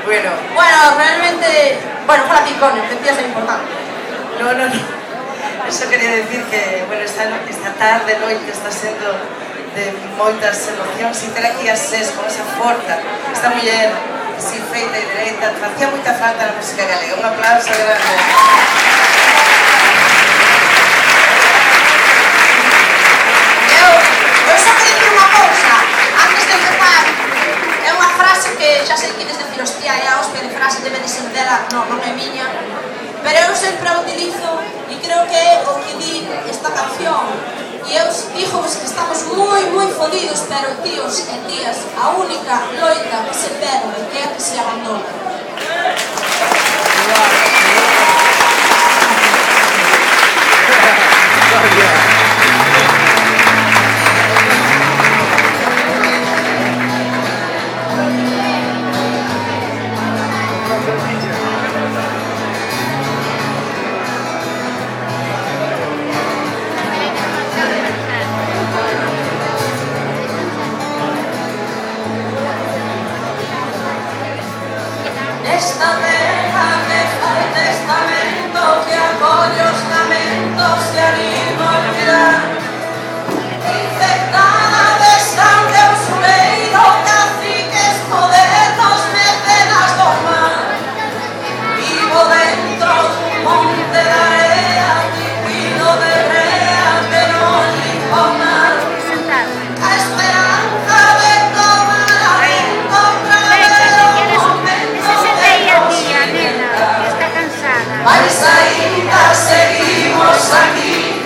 Bueno, realmente, fala picón, efectivamente é importante. no. Eso quería decir que, bueno, esta tarde, noite, está sendo de moitas emocións e ter aquí a SES con esa forza, esta muller así feita e dereita, facía moita falta na música galega. Un aplauso grande. Eu só queria dicir unha cousa, antes de empezar, é unha frase que xa sei que desde Filostea é a hostia de frase, debe de ser dela, non é miña, pero eu sempre a utilizo e creo que é o que di esta canción. E eu dígovos que estamos moi fodidos, pero tíos e tías, a única loita que se perde é a que se abandona. Esta terra que fai testamento, que acolle os lamentos e anima a olvidar. Infectada de sangue usureiro, caciques modernos, mecenas do mar. Vivo dentro dun monte de area, divino de brea que non limpa o mar. A esperanza de tomar a encontrar o momento. Mas ainda seguimos aquí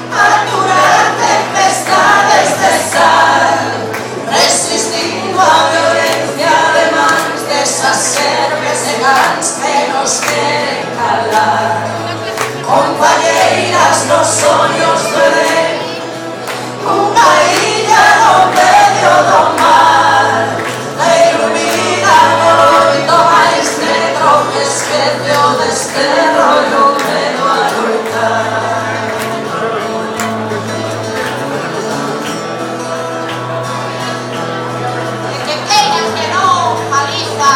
a durar tempestades de sal, resistindo a violencia de mans desas serpes de gans que nos queren calar. Compañeiras nos soños do Edén, unha illa no medio do mar, que ilumina o loito máis negro que esquece o desterro e o medo a loitar. E que queiran que non, Galiza,